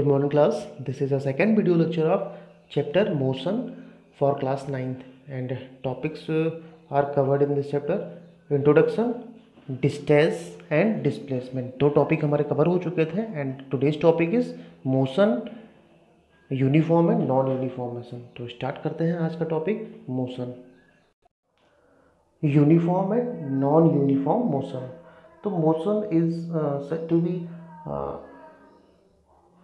Good morning class. This is a second video lecture of chapter motion for class 9th and topics are covered in this chapter. Introduction, distance and displacement. दो topic हमारे cover हो चुके थे and today's topic is motion, uniform and non uniform motion. तो start करते हैं आज का topic motion, uniform and non uniform motion. तो motion is said to be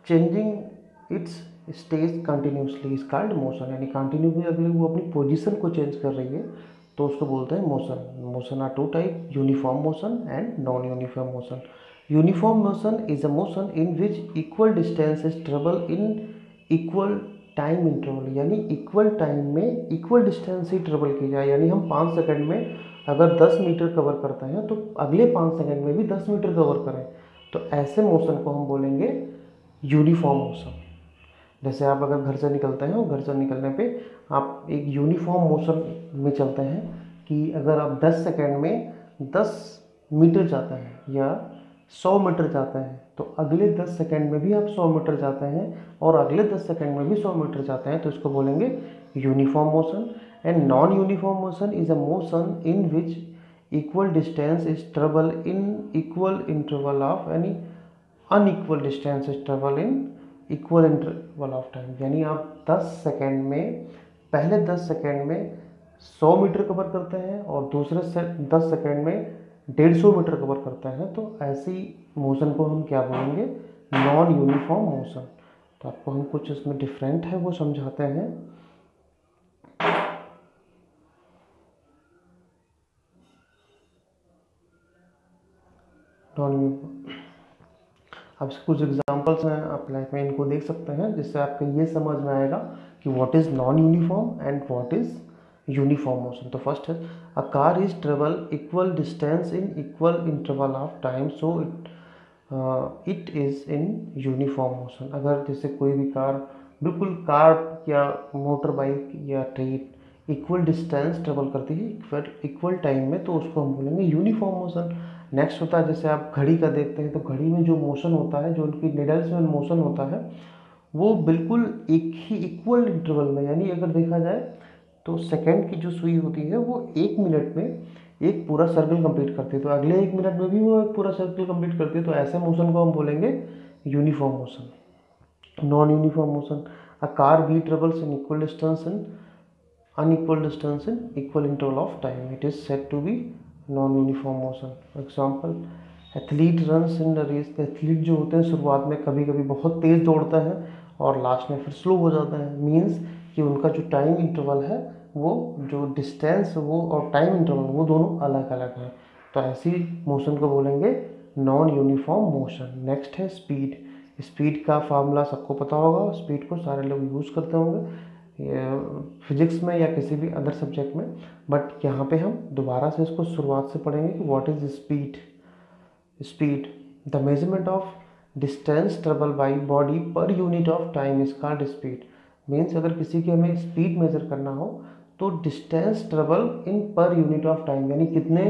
changing its stage continuously is called motion. यानी कंटिन्यूसली अगर वो अपनी पोजीशन को चेंज कर रही है तो उसको बोलते हैं motion. Motion are two type, uniform motion and non uniform motion. Uniform motion is a motion in which equal distance is travel in equal time interval. यानी इक्वल टाइम में इक्वल डिस्टेंस ही ट्रेवल की जाए. यानी हम 5 second में अगर 10 metre cover करते हैं तो अगले 5 सेकंड में भी 10 मीटर कवर करें. तो ऐसे मोशन को हम बोलेंगे यूनिफॉर्म मोशन. जैसे आप अगर घर से निकलते हैं और घर से निकलने पे आप एक यूनिफॉर्म मोशन में चलते हैं कि अगर आप 10 सेकंड में 10 मीटर जाते हैं या 100 मीटर जाते हैं तो अगले 10 सेकंड में भी आप 100 मीटर जाते हैं और अगले 10 सेकंड में भी 100 मीटर जाते हैं. तो इसको बोलेंगे uniform motion. And non uniform motion is a motion in which equal distance is travel in equal interval of यानी unequal distance is travel in equal interval of time. यानी आप 10 सेकेंड में पहले 10 सेकेंड में 100 मीटर कवर करते हैं और दूसरे 10 सेकेंड में 150 मीटर कवर करते हैं. तो ऐसी मोशन को हम क्या बोलेंगे, नॉन यूनिफॉर्म मोशन. तो आपको हम कुछ इसमें डिफरेंट है वो समझाते हैं. नॉन यूनिफॉर्म, अब कुछ एग्जांपल्स हैं, आप लाइफ में इनको देख सकते हैं जिससे आपको ये समझ में आएगा कि what is non uniform and what is uniform motion. तो फर्स्ट है a car is travel equal distance in equal interval of time so it is in uniform motion. अगर जैसे कोई भी कार बिल्कुल कार या मोटर बाइक या train equal distance travel करती है इक्वल टाइम में तो उसको हम बोलेंगे यूनिफॉर्म मोशन. नेक्स्ट होता है जैसे आप घड़ी का देखते हैं तो घड़ी में जो मोशन होता है, जो उनकी निडल्स में मोशन होता है वो बिल्कुल एक ही इक्वल इंटरवल में, यानी अगर देखा जाए तो सेकंड की जो सुई होती है वो 1 मिनट में एक पूरा सर्कल कंप्लीट करती है तो अगले 1 मिनट में भी वो एक पूरा सर्कल कंप्लीट करती है. तो ऐसे मोशन को हम बोलेंगे uniform motion. Non uniform motion, a car B travels in equal distance in unequal distance in equal interval of time. It is said to be non-uniform motion. For example, athlete runs in the race. Athlete जो होते हैं शुरुआत में कभी कभी बहुत तेज़ दौड़ता है और लास्ट में फिर स्लो हो जाता है. मीन्स कि उनका जो टाइम इंटरवल है वो जो डिस्टेंस वो और टाइम इंटरवल वो दोनों अलग अलग हैं. तो ऐसी मोशन को बोलेंगे नॉन यूनिफॉर्म मोशन. नेक्स्ट है स्पीड. स्पीड का फार्मूला सबको पता होगा, स्पीड को सारे लोग यूज़ करते होंगे फिजिक्स में या किसी भी अदर सब्जेक्ट में. बट यहाँ पे हम दोबारा से इसको शुरुआत से पढ़ेंगे कि what is speed. Speed, the measurement of distance travel by body per unit of time is called speed. Means अगर किसी की हमें स्पीड मेजर करना हो तो distance travel in per unit of time यानी कितने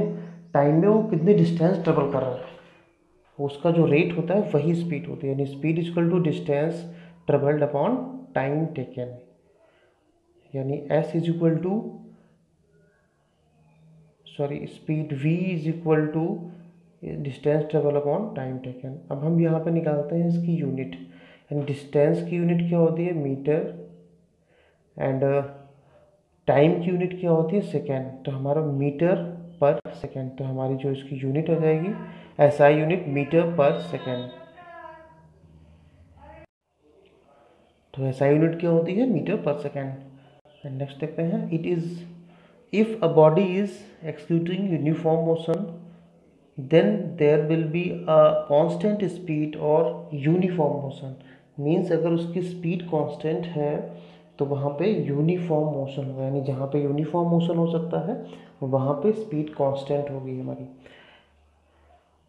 टाइम में वो कितनी डिस्टेंस ट्रेवल कर रहा है उसका जो रेट होता है वही स्पीड होती है. यानी speed is equal to distance travelled upon time taken. यानी s is equal to speed v is equal to distance travel upon time taken. अब हम यहाँ पे निकालते हैं इसकी यूनिट. यानी डिस्टेंस की यूनिट क्या होती है, मीटर, एंड टाइम की यूनिट क्या होती है, सेकेंड. तो हमारा मीटर पर सेकेंड. तो हमारी जो इसकी यूनिट हो जाएगी SI यूनिट मीटर पर सेकेंड. तो SI यूनिट क्या होती है, मीटर पर सेकेंड. एंड नेक्स्ट देखते हैं, it is if a body is executing uniform motion then there will be a constant speed और यूनिफॉर्म मोशन. मीन्स अगर उसकी स्पीड कांस्टेंट है तो वहाँ पे यूनिफॉर्म मोशन होगा. यानी जहाँ पे यूनिफॉर्म मोशन हो सकता है वहाँ पे स्पीड कांस्टेंट होगी हमारी.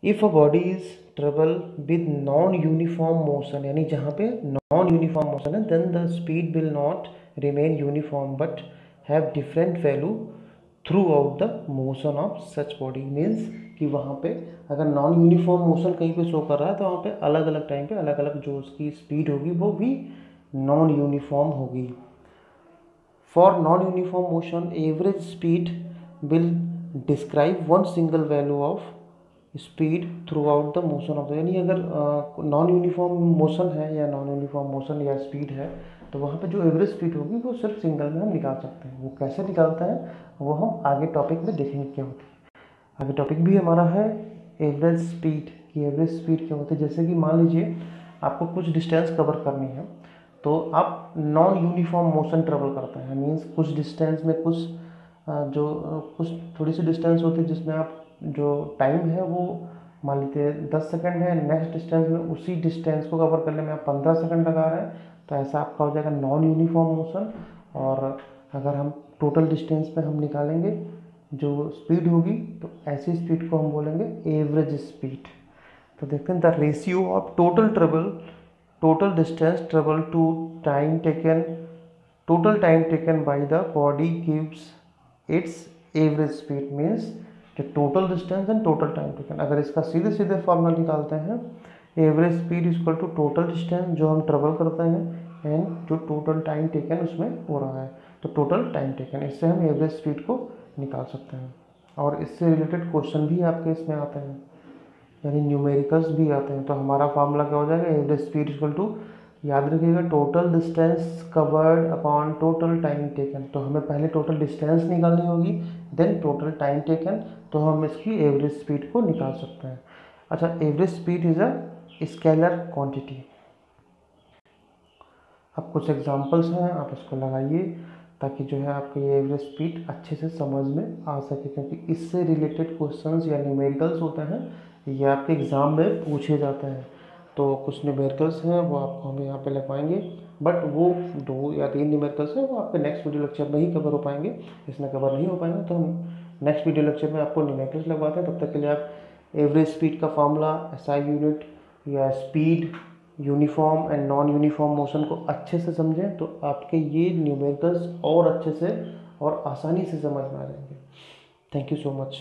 If a body is travel with non uniform motion, यानी जहाँ पे नॉन यूनिफॉर्म मोशन है then the speed will not remain uniform but have different value throughout the motion of such body. Means कि वहाँ पे अगर नॉन यूनिफॉर्म मोशन कहीं पे शो कर रहा है तो वहाँ पे अलग अलग टाइम पे अलग अलग जो उसकी स्पीड होगी वो भी नॉन यूनिफॉर्म होगी। For non uniform motion average speed will describe one single value of speed through out the motion of the, यानी अगर नॉन यूनिफॉर्म मोशन है या नॉन यूनिफॉर्म मोशन या स्पीड है तो वहाँ पे जो एवरेज स्पीड होगी वो सिर्फ सिंगल में हम निकाल सकते हैं। वो कैसे निकालते हैं वो हम आगे टॉपिक में देखेंगे क्या होती है। आगे टॉपिक भी हमारा है एवरेज स्पीड की। एवरेज स्पीड क्या होती है, जैसे कि मान लीजिए आपको कुछ डिस्टेंस कवर करनी है तो आप नॉन यूनिफॉर्म मोशन ट्रेवल करते हैं। मीन्स कुछ डिस्टेंस में कुछ कुछ थोड़ी सी डिस्टेंस होती है जिसमें आप जो टाइम है वो मान लीजिए 10 सेकंड है, नेक्स्ट डिस्टेंस में उसी डिस्टेंस को कवर करने में आप 15 सेकंड लगा रहे हैं, तो ऐसा आपका हो जाएगा नॉन यूनिफॉर्म मोशन। और अगर हम टोटल डिस्टेंस पे हम निकालेंगे जो स्पीड होगी तो ऐसी स्पीड को हम बोलेंगे एवरेज स्पीड। तो देखते हैं the ratio of total distance travel to time taken total time taken by the body gives its average speed, means the total distance and total time taken। अगर इसका सीधे सीधे फॉर्मूला निकालते हैं average speed equal to total distance जो हम travel करते हैं एंड जो टोटल टाइम टेकन उसमें हो रहा है, तो टोटल टाइम टेकन, इससे हम एवरेज स्पीड को निकाल सकते हैं। और इससे रिलेटेड क्वेश्चन भी आपके इसमें आते हैं, यानी न्यूमेरिकल्स भी आते हैं। तो हमारा फार्मूला क्या हो जाएगा, एवरेज स्पीड इक्वल टू, याद रखिएगा, total distance covered upon total time taken. तो हमें पहले टोटल डिस्टेंस निकालनी होगी, देन टोटल टाइम टेकन, तो हम इसकी एवरेज स्पीड को निकाल सकते हैं। अच्छा, average speed is a scalar quantity. अब कुछ एग्जांपल्स हैं, आप इसको लगाइए ताकि जो है आपको ये एवरेज स्पीड अच्छे से समझ में आ सके, क्योंकि इससे रिलेटेड क्वेश्चंस या न्यूमेरिकल्स होते हैं ये आपके एग्ज़ाम में पूछे जाते हैं। तो कुछ न्यूमेरिकल्स हैं वो आपको हम यहाँ पे लगवाएंगे, बट वो 2 या 3 न्यूमेरिकल्स हैं वो आपके नेक्स्ट वीडियो लेक्चर में ही कवर हो पाएंगे, इसमें कवर नहीं हो पाएंगे। तो हम नेक्स्ट वीडियो लेक्चर में आपको न्यूमेरिकल्स लगवाते हैं। तब तक के लिए आप एवरेज स्पीड का फॉर्मूला, एसआई यूनिट या speed, uniform and non uniform motion को अच्छे से समझें, तो आपके ये न्यूमेरिकल्स और अच्छे से और आसानी से समझ में आ जाएंगे। Thank you so much.